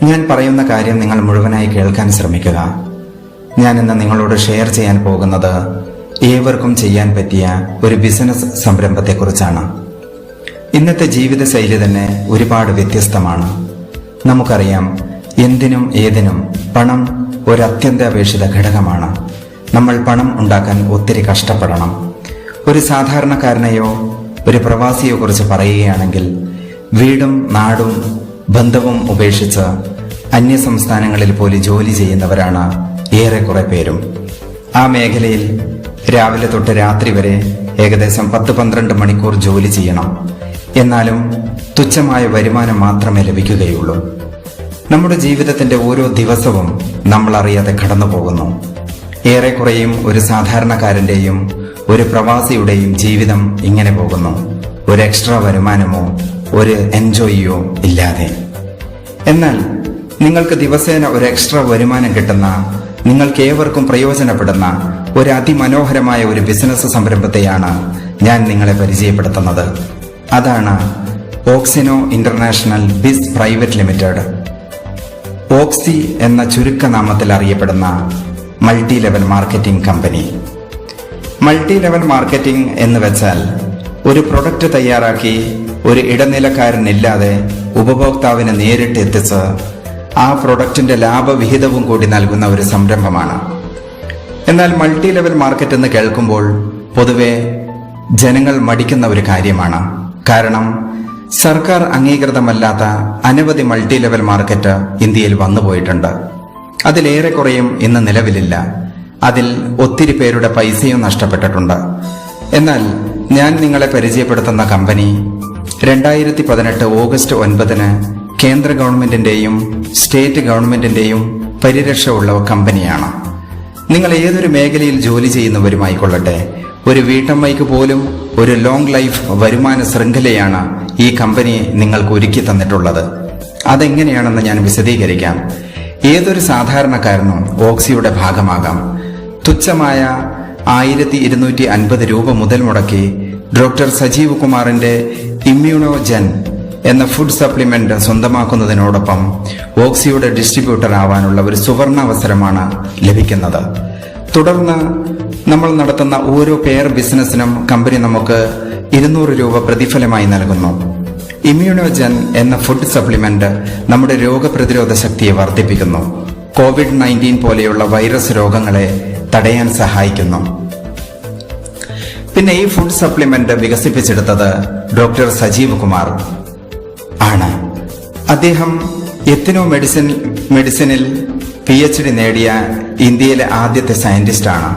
ഞാൻ പറയുന്ന കാര്യം നിങ്ങൾ മുഴുവനായി കേൾക്കാൻ ശ്രമിക്കുക. ഞാൻ ഇന്ന് നിങ്ങളോട് ഷെയർ ചെയ്യാൻ പോകുന്നത് ഏവർക്കും ചെയ്യാൻ പറ്റിയ ഒരു ബിസിനസ് സംരംഭത്തെക്കുറിച്ചാണ്. ഇന്നത്തെ ജീവിതശൈലി തന്നെ ഒരുപാട് വ്യത്യസ്തമാണ്. നമുക്കറിയാം, എന്തിനും ഏതിനും പണം ഒരു അത്യന്താപേക്ഷിത ഘടകമാണ്. നമ്മൾ പണം ഉണ്ടാക്കാൻ ഒത്തിരി കഷ്ടപ്പെടണം. ഒരു സാധാരണക്കാരനെയോ ഒരു പ്രവാസിയോ കുറിച്ച് പറയുകയാണെങ്കിൽ, വീടും നാടും ബന്ധവും ഉപേക്ഷിച്ച് അന്യസംസ്ഥാനങ്ങളിൽ പോലും ജോലി ചെയ്യുന്നവരാണ് ഏറെക്കുറെ പേരും. ആ മേഖലയിൽ രാവിലെ തൊട്ട് രാത്രി വരെ ഏകദേശം 10-12 മണിക്കൂർ ജോലി ചെയ്യണം. എന്നാലും തുച്ഛമായ വരുമാനം മാത്രമേ ലഭിക്കുകയുള്ളൂ. നമ്മുടെ ജീവിതത്തിന്റെ ഓരോ ദിവസവും നമ്മൾ അറിയാതെ കടന്നു പോകുന്നു. ഏറെക്കുറെയും ഒരു സാധാരണക്കാരന്റെയും ഒരു പ്രവാസിയുടെയും ജീവിതം ഇങ്ങനെ പോകുന്നു, ഒരു എക്സ്ട്രാ വരുമാനമോ ഒരു എൻജോയിയോ ഇല്ലാതെ. എന്നാൽ നിങ്ങൾക്ക് ദിവസേന ഒരു എക്സ്ട്രാ വരുമാനം കിട്ടുന്ന, നിങ്ങൾക്ക് ഏവർക്കും പ്രയോജനപ്പെടുന്ന ഒരു അതിമനോഹരമായ ഒരു ബിസിനസ് സംരംഭത്തെയാണ് ഞാൻ നിങ്ങളെ പരിചയപ്പെടുത്തുന്നത്. അതാണ് ഓക്സിനോ ഇന്റർനാഷണൽ ബിസ് പ്രൈവറ്റ് ലിമിറ്റഡ്, ഓക്സി എന്ന ചുരുക്കനാമത്തിൽ അറിയപ്പെടുന്ന multi level marketing company. Multi level marketing എന്ന് വെച്ചാൽ ഒരു പ്രൊഡക്റ്റ് തയ്യാറാക്കി ഒരു ഇടനിലക്കാരനില്ലാതെ ഉപഭോക്താവിന് നേരിട്ട് എത്തിച്ച് ആ പ്രൊഡക്റ്റിന്റെ ലാഭവിഹിതവും കൂടി നൽകുന്ന ഒരു സംരംഭമാണ്. എന്നാൽ മൾട്ടി ലെവൽ മാർക്കറ്റ് എന്ന് കേൾക്കുമ്പോൾ പൊതുവെ ജനങ്ങൾ മടിക്കുന്ന ഒരു കാര്യമാണ്. കാരണം സർക്കാർ അംഗീകൃതമല്ലാത്ത അനവധി മൾട്ടി ലെവൽ മാർക്കറ്റ് ഇന്ത്യയിൽ വന്നുപോയിട്ടുണ്ട്. അതിലേറെക്കുറെയും ഇന്ന് നിലവിലില്ല. അതിൽ ഒത്തിരി പേരുടെ പൈസയും നഷ്ടപ്പെട്ടിട്ടുണ്ട്. എന്നാൽ ഞാൻ നിങ്ങളെ പരിചയപ്പെടുത്തുന്ന കമ്പനി 2018 ഓഗസ്റ്റ് 9 കേന്ദ്ര ഗവൺമെന്റിന്റെയും സ്റ്റേറ്റ് ഗവൺമെന്റിന്റെയും പരിരക്ഷ ഉള്ള കമ്പനിയാണ്. നിങ്ങൾ ഏതൊരു മേഖലയിൽ ജോലി ചെയ്യുന്നവരുമായിക്കൊള്ളട്ടെ, ഒരു വീട്ടമ്മയ്ക്ക് പോലും ഒരു ലോങ് ലൈഫ് വരുമാന ശൃംഖലയാണ് ഈ കമ്പനി നിങ്ങൾക്ക് ഒരുക്കി തന്നിട്ടുള്ളത്. അതെങ്ങനെയാണെന്ന് ഞാൻ വിശദീകരിക്കാം. ഏതൊരു സാധാരണക്കാരനും ഓക്സിയുടെ ഭാഗമാകാം. തുച്ഛമായ 1250 രൂപ മുതൽ മുടക്കി ഡോക്ടർ സജീവ് കുമാറിന്റെ ഇമ്മ്യൂണോജൻ എന്ന ഫുഡ് സപ്ലിമെന്റ് സ്വന്തമാക്കുന്നതിനോടൊപ്പം ഓക്സിയുടെ ഡിസ്ട്രിബ്യൂട്ടർ ആവാനുള്ള ഒരു സുവർണ അവസരമാണ് ലഭിക്കുന്നത്. തുടർന്ന് നമ്മൾ നടത്തുന്ന ഓരോ പെയർ ബിസിനസിനും കമ്പനി നമുക്ക് 200 രൂപ പ്രതിഫലമായി നൽകുന്നു. ഇമ്മ്യൂണോജൻ എന്ന ഫുഡ് സപ്ലിമെന്റ് നമ്മുടെ രോഗപ്രതിരോധ ശക്തിയെ വർദ്ധിപ്പിക്കുന്നു. COVID-19 പോലെയുള്ള വൈറസ് രോഗങ്ങളെ തടയാൻ സഹായിക്കുന്നു. പിന്നെ ഈ ഫുഡ് സപ്ലിമെന്റ് വികസിപ്പിച്ചെടുത്തത് ഡോക്ടർ സജീവ് കുമാർ ആണ്. അദ്ദേഹം എത്തിനോ മെഡിസിനിൽ PhD നേടിയ ഇന്ത്യയിലെ ആദ്യത്തെ സയന്റിസ്റ്റ് ആണ്.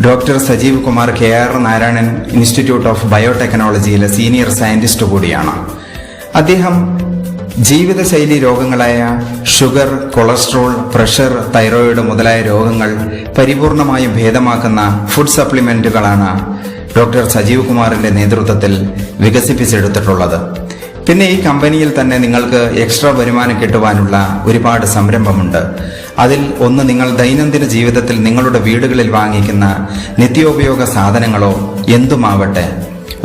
Doctor Sajeev Kumar KR Narayanan institute of ബയോടെക്നോളജിയിലെ സീനിയർ സയന്റിസ്റ്റ് കൂടിയാണ്. അദ്ദേഹം ജീവിതശൈലി രോഗങ്ങളായ ഷുഗർ, കൊളസ്ട്രോൾ, പ്രഷർ, തൈറോയിഡ് മുതലായ രോഗങ്ങൾ പരിപൂർണമായും ഭേദമാക്കുന്ന ഫുഡ് സപ്ലിമെന്റുകളാണ് ഡോക്ടർ സജീവ് കുമാറിന്റെ നേതൃത്വത്തിൽ വികസിപ്പിച്ചെടുത്തിട്ടുള്ളത്. പിന്നെ ഈ കമ്പനിയിൽ തന്നെ നിങ്ങൾക്ക് എക്സ്ട്രാ വരുമാനം കിട്ടുവാനുള്ള ഒരുപാട് സംരംഭമുണ്ട്. അതിൽ ഒന്ന്, നിങ്ങൾ ദൈനംദിന ജീവിതത്തിൽ നിങ്ങളുടെ വീടുകളിൽ വാങ്ങിക്കുന്ന നിത്യോപയോഗ സാധനങ്ങളോ എന്തുമാവട്ടെ,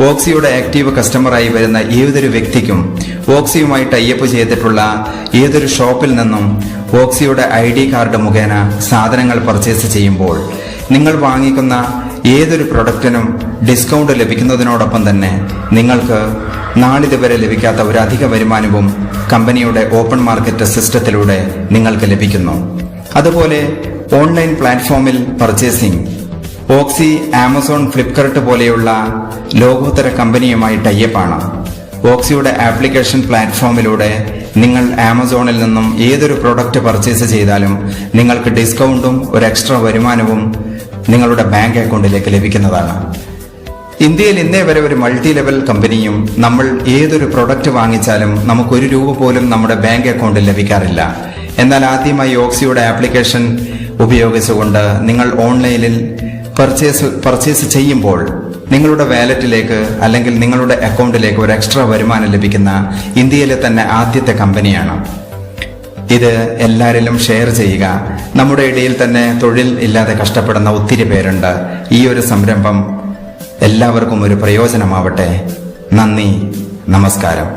ഓക്സിയുടെ ആക്റ്റീവ് കസ്റ്റമറായി വരുന്ന ഏതൊരു വ്യക്തിക്കും ഓക്സിയുമായി ടൈപ്പ് ചെയ്തിട്ടുള്ള ഏതൊരു ഷോപ്പിൽ നിന്നും ഓക്സിയുടെ ID കാർഡ് മുഖേന സാധനങ്ങൾ പർച്ചേസ് ചെയ്യുമ്പോൾ നിങ്ങൾ വാങ്ങിക്കുന്ന ഏതൊരു പ്രൊഡക്റ്റിനും ഡിസ്കൗണ്ട് ലഭിക്കുന്നതിനോടൊപ്പം തന്നെ നിങ്ങൾക്ക് നാളിതുവരെ ലഭിക്കാത്ത ഒരു അധിക വരുമാനവും കമ്പനിയുടെ ഓപ്പൺ മാർക്കറ്റ് സിസ്റ്റത്തിലൂടെ നിങ്ങൾക്ക് ലഭിക്കുന്നു. അതുപോലെ ഓൺലൈൻ പ്ലാറ്റ്ഫോമിൽ പർച്ചേസിംഗ്, ഓക്സി ആമസോൺ, ഫ്ലിപ്കാർട്ട് പോലെയുള്ള ലോകോത്തര കമ്പനിയുമായി ടൈപ്പാണ്. ഓക്സിയുടെ ആപ്ലിക്കേഷൻ പ്ലാറ്റ്ഫോമിലൂടെ നിങ്ങൾ ആമസോണിൽ നിന്നും ഏതൊരു പ്രൊഡക്റ്റ് പർച്ചേസ് ചെയ്താലും നിങ്ങൾക്ക് ഡിസ്കൗണ്ടും ഒരു എക്സ്ട്രാ വരുമാനവും നിങ്ങളുടെ ബാങ്ക് അക്കൗണ്ടിലേക്ക് ലഭിക്കുന്നതാണ്. ഇന്ത്യയിൽ ഇന്നേ വരെ ഒരു മൾട്ടി ലെവൽ കമ്പനിയും നമ്മൾ ഏതൊരു പ്രൊഡക്റ്റ് വാങ്ങിച്ചാലും നമുക്ക് 1 രൂപ പോലും നമ്മുടെ ബാങ്ക് അക്കൗണ്ടിൽ ലഭിക്കാറില്ല. എന്നാൽ ആദ്യമായി ഓക്സിയുടെ ആപ്ലിക്കേഷൻ ഉപയോഗിച്ചുകൊണ്ട് നിങ്ങൾ ഓൺലൈനിൽ പർച്ചേസ് ചെയ്യുമ്പോൾ നിങ്ങളുടെ വാലറ്റിലേക്ക് അല്ലെങ്കിൽ നിങ്ങളുടെ അക്കൗണ്ടിലേക്ക് ഒരു എക്സ്ട്രാ വരുമാനം ലഭിക്കുന്ന ഇന്ത്യയിലെ തന്നെ ആദ്യത്തെ കമ്പനിയാണ്. ഇത് എല്ലാവരിലും ഷെയർ ചെയ്യുക. നമ്മുടെ ഇടയിൽ തന്നെ തൊഴിൽ ഇല്ലാതെ കഷ്ടപ്പെടുന്ന ഒത്തിരി പേരുണ്ട്. ഈ ഒരു സംരംഭം എല്ലാവർക്കും ഒരു പ്രയോജനമാവട്ടെ. നന്ദി, നമസ്കാരം.